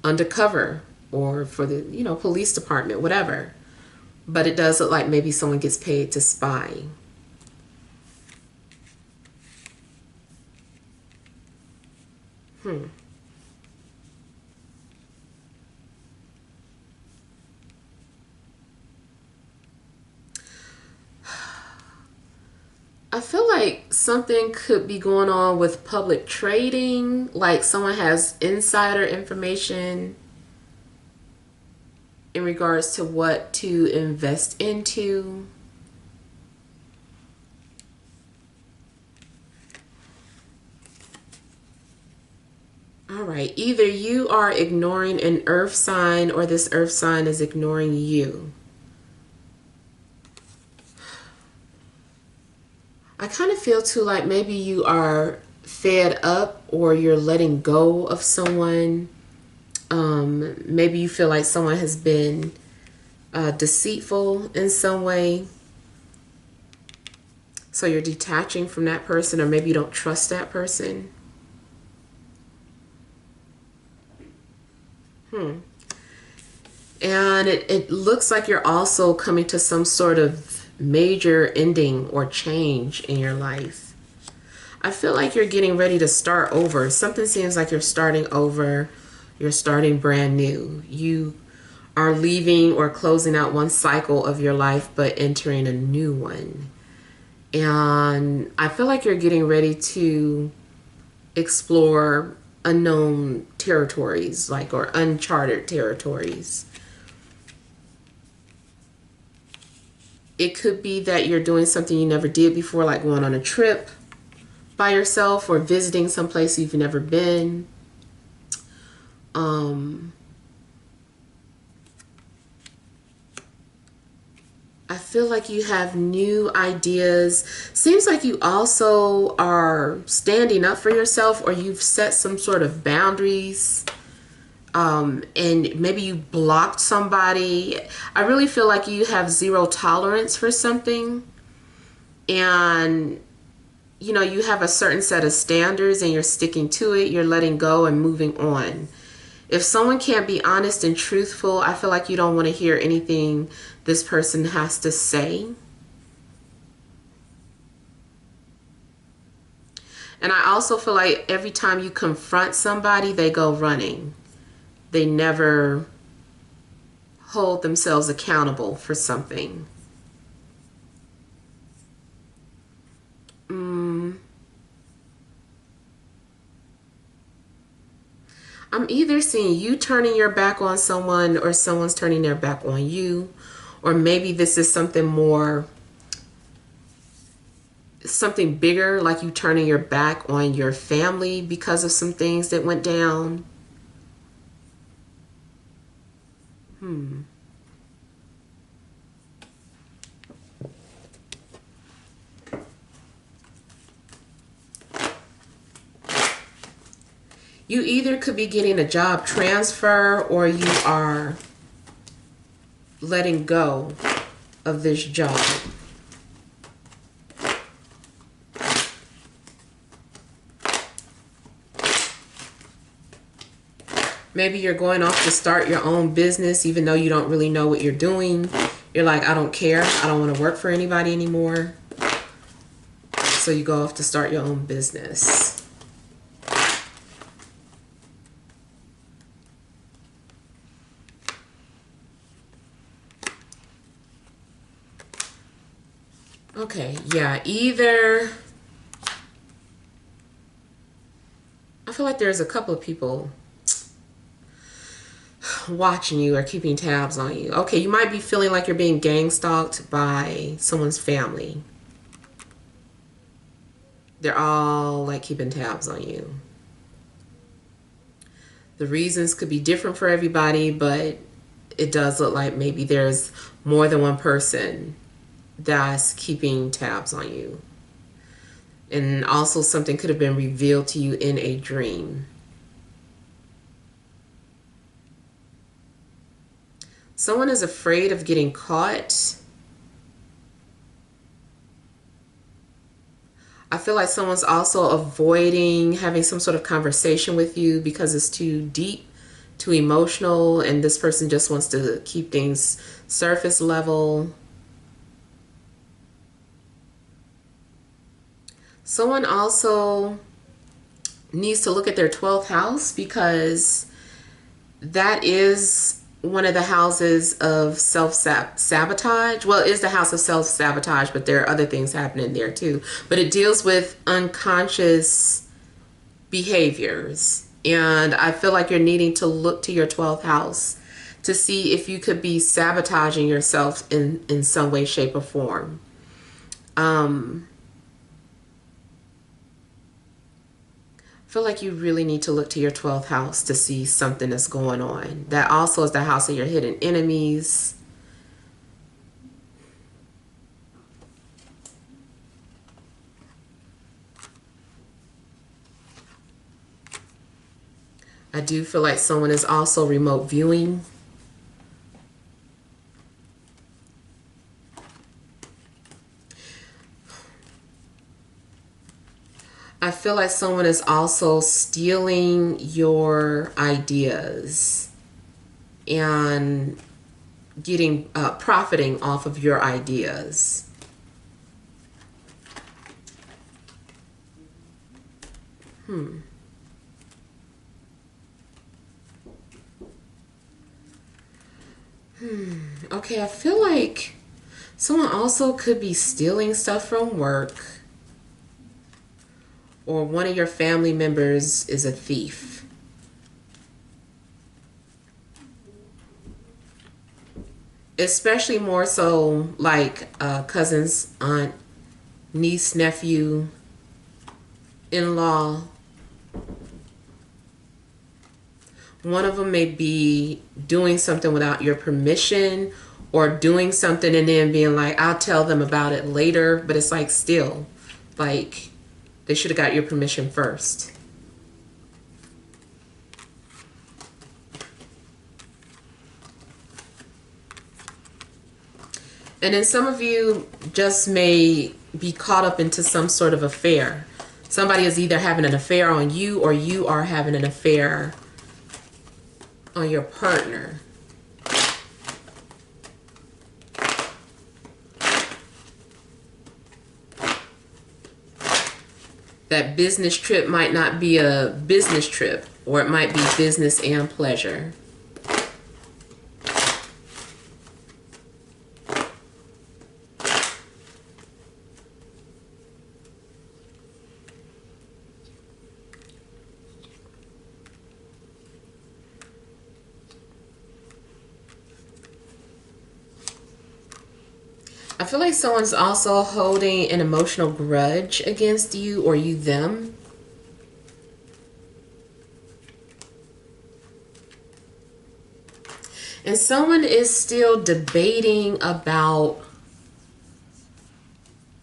undercover or for the, you know, police department, whatever. But it does look like maybe someone gets paid to spy. I feel like something could be going on with public trading, like someone has insider information in regards to what to invest into. All right, either you are ignoring an earth sign or this earth sign is ignoring you. I kind of feel too like maybe you are fed up or you're letting go of someone. Maybe you feel like someone has been deceitful in some way. So you're detaching from that person, or maybe you don't trust that person. And it looks like you're also coming to some sort of major ending or change in your life. I feel like you're getting ready to start over. Something seems like you're starting over. You're starting brand new. You are leaving or closing out one cycle of your life, but entering a new one. And I feel like you're getting ready to explore unknown territories, like, or uncharted territories. It could be that you're doing something you never did before, like going on a trip by yourself or visiting someplace you've never been. I feel like you have new ideas. Seems like you also are standing up for yourself, or you've set some sort of boundaries. And maybe you blocked somebody. I really feel like you have zero tolerance for something. And, you know, you have a certain set of standards and you're sticking to it. You're letting go and moving on. If someone can't be honest and truthful, I feel like you don't want to hear anything this person has to say. And I also feel like every time you confront somebody, they go running. They never hold themselves accountable for something. I'm either seeing you turning your back on someone or someone's turning their back on you. Or maybe this is something more, something bigger, like you turning your back on your family because of some things that went down. You either could be getting a job transfer or you are letting go of this job. Maybe you're going off to start your own business even though you don't really know what you're doing. You're like, I don't care. I don't want to work for anybody anymore. So you go off to start your own business. Okay, yeah, either I feel like there's a couple of people watching you or keeping tabs on you. Okay, you might be feeling like you're being gang stalked by someone's family. They're all like keeping tabs on you. The reasons could be different for everybody, but it does look like maybe there's more than one person that's keeping tabs on you. And also something could have been revealed to you in a dream. Someone is afraid of getting caught. I feel like someone's also avoiding having some sort of conversation with you because it's too deep, too emotional, and this person just wants to keep things surface level. Someone also needs to look at their 12th house because that is one of the houses of self-sabotage. Well, it is the house of self-sabotage, but there are other things happening there too. But it deals with unconscious behaviors. And I feel like you're needing to look to your 12th house to see if you could be sabotaging yourself in some way, shape, or form. I feel like you really need to look to your 12th house to see something that's going on. That also is the house of your hidden enemies. I do feel like someone is also remote viewing. I feel like someone is also stealing your ideas and getting profiting off of your ideas. Okay, I feel like someone also could be stealing stuff from work, or one of your family members is a thief. Especially more so like cousins, aunt, niece, nephew, in-law. One of them may be doing something without your permission, or doing something and then being like, I'll tell them about it later. But it's like still, like they should have got your permission first. And then some of you just may be caught up into some sort of affair. Somebody is either having an affair on you, or you are having an affair on your partner. That business trip might not be a business trip, or it might be business and pleasure. I feel like someone's also holding an emotional grudge against you, or you them. And someone is still debating about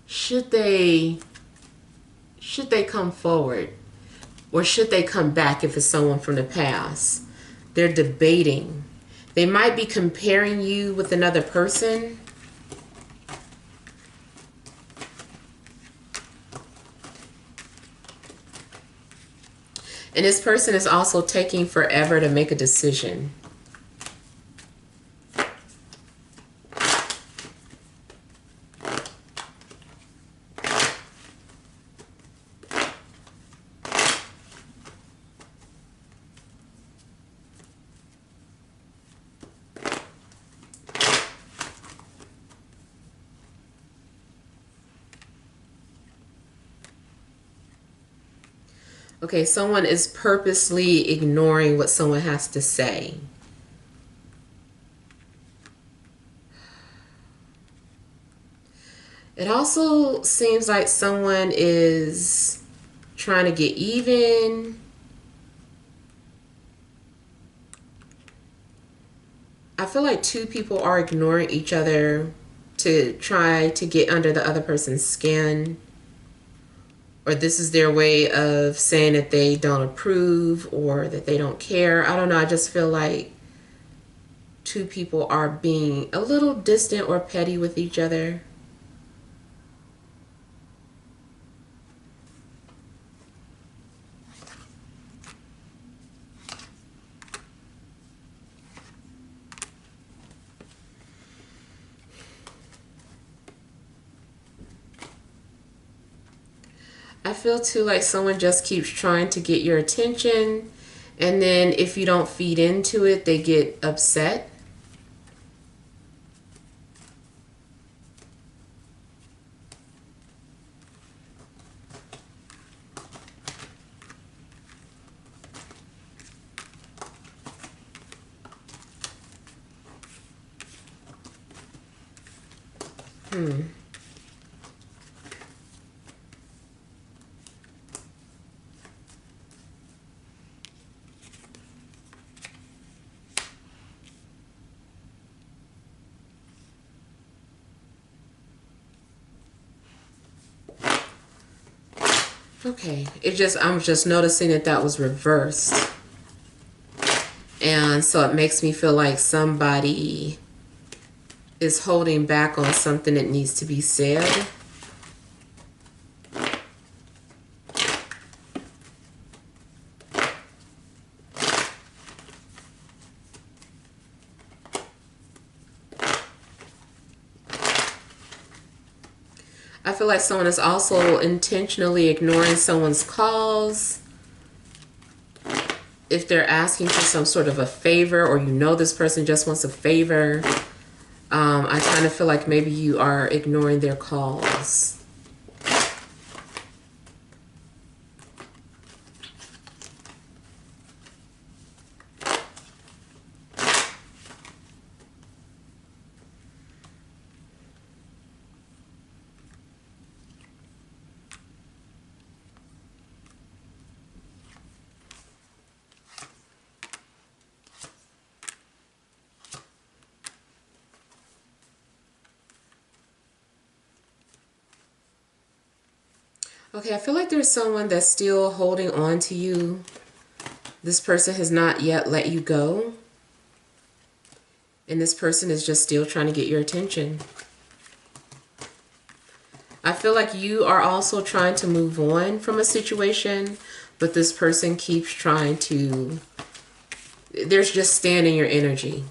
should they come forward, or should they come back if it's someone from the past. They're debating. They might be comparing you with another person. And this person is also taking forever to make a decision. Okay, someone is purposely ignoring what someone has to say. It also seems like someone is trying to get even. I feel like two people are ignoring each other to try to get under the other person's skin. Or this is their way of saying that they don't approve or that they don't care. I don't know. I just feel like two people are being a little distant or petty with each other. I feel too like someone just keeps trying to get your attention, and then if you don't feed into it, they get upset. Okay, I'm just noticing that that was reversed. And so it makes me feel like somebody is holding back on something that needs to be said. I feel like someone is also intentionally ignoring someone's calls. If they're asking for some sort of a favor, or you know this person just wants a favor, I kind of feel like maybe you are ignoring their calls. Okay, I feel like there's someone that's still holding on to you. This person has not yet let you go. And this person is just still trying to get your attention. I feel like you are also trying to move on from a situation, but this person keeps trying to... There's just stand in your energy.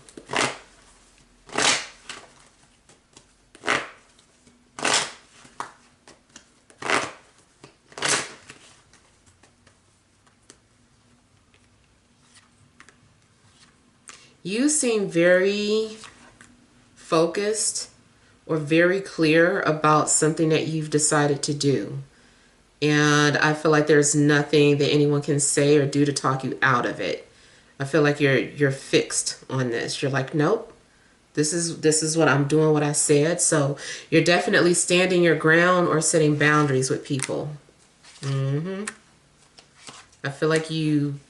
You seem very focused or very clear about something that you've decided to do. And I feel like there's nothing that anyone can say or do to talk you out of it. I feel like you're fixed on this. You're like, nope, this is what I'm doing, what I said. So you're definitely standing your ground or setting boundaries with people. I feel like you've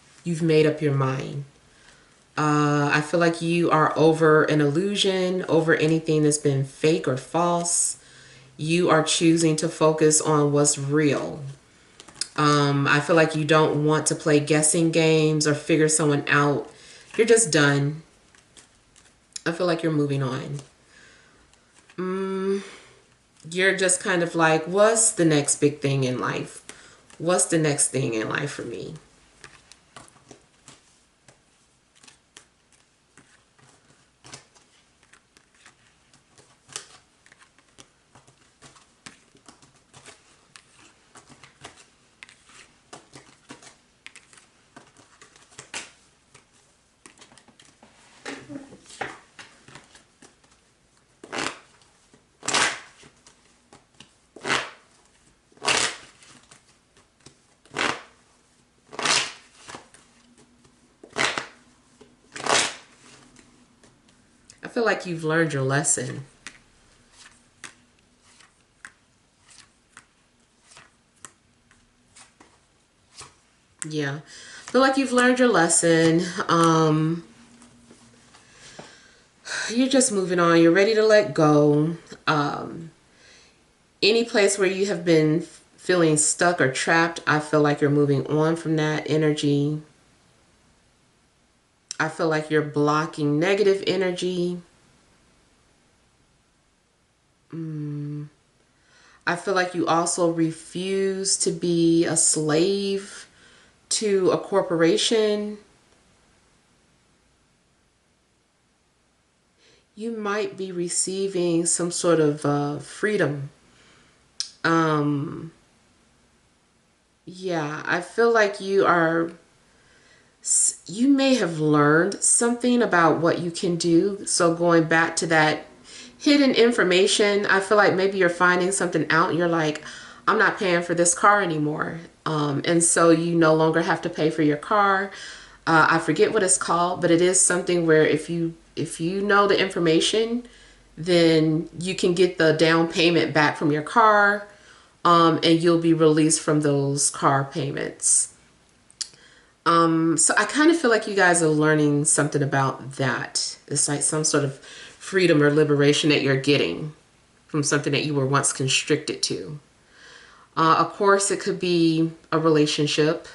made up your mind. I feel like you are over an illusion, over anything that's been fake or false. You are choosing to focus on what's real. I feel like you don't want to play guessing games or figure someone out. You're just done. I feel like you're moving on. You're just kind of like, what's the next big thing in life? What's the next thing in life for me? feel like you've learned your lesson. Yeah. I feel like you've learned your lesson. You're just moving on. You're ready to let go. Any place where you have been feeling stuck or trapped, I feel like you're moving on from that energy. I feel like you're blocking negative energy. I feel like you also refuse to be a slave to a corporation. You might be receiving some sort of freedom. Yeah, I feel like you may have learned something about what you can do. So going back to that hidden information, I feel like maybe you're finding something out and you're like, I'm not paying for this car anymore. And so you no longer have to pay for your car. I forget what it's called, but it is something where if you know the information, then you can get the down payment back from your car, and you'll be released from those car payments. So I kind of feel like you guys are learning something about that. It's like some sort of freedom or liberation that you're getting from something that you were once constricted to. Of course, it could be a relationship.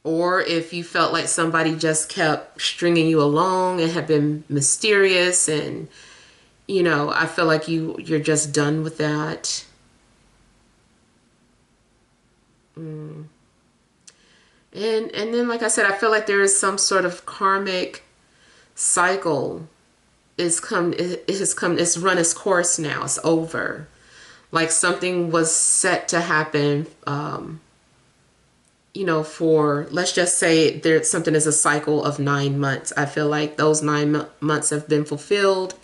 Or if you felt like somebody just kept stringing you along and have been mysterious, and you know, I feel like you're just done with that. And then, like I said, I feel like there is some sort of karmic cycle it's run its course now. It's over. Like something was set to happen, you know, for, let's just say there's something is a cycle of 9 months. I feel like those 9 months have been fulfilled.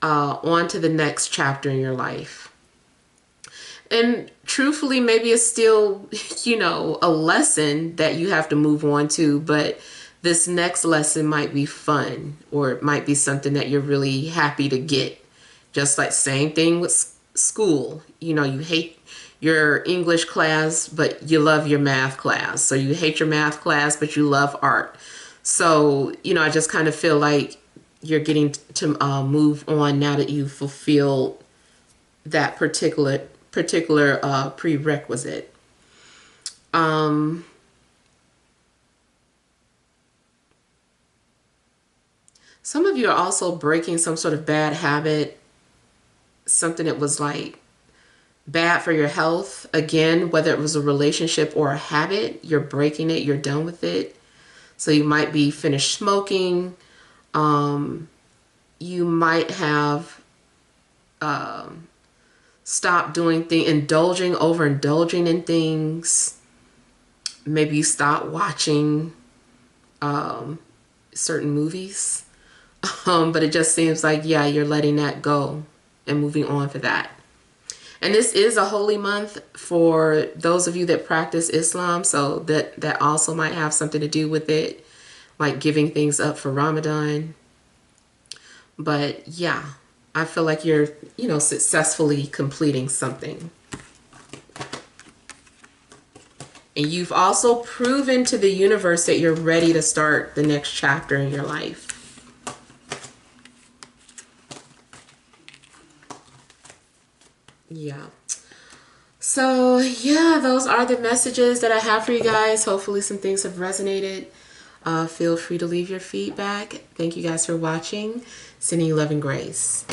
On to the next chapter in your life. And truthfully, maybe it's still, you know, a lesson that you have to move on to, but this next lesson might be fun, or it might be something that you're really happy to get. Just like same thing with school. You know, you hate your English class, but you love your math class. So you hate your math class, but you love art. So, you know, I just kind of feel like you're getting to move on now that you've fulfilled that particular prerequisite. Some of you are also breaking some sort of bad habit, something that was like bad for your health. Again, whether it was a relationship or a habit, you're breaking it, you're done with it. So you might be finished smoking. You might have stopped doing things, overindulging in things. Maybe you stop watching certain movies. But it just seems like, yeah, you're letting that go and moving on for that. And this is a holy month for those of you that practice Islam, so that also might have something to do with it, like giving things up for Ramadan. But yeah, I feel like you're, you know, successfully completing something. And you've also proven to the universe that you're ready to start the next chapter in your life. Yeah. So yeah, those are the messages that I have for you guys. Hopefully some things have resonated. Feel free to leave your feedback. Thank you guys for watching. Sending you love and grace.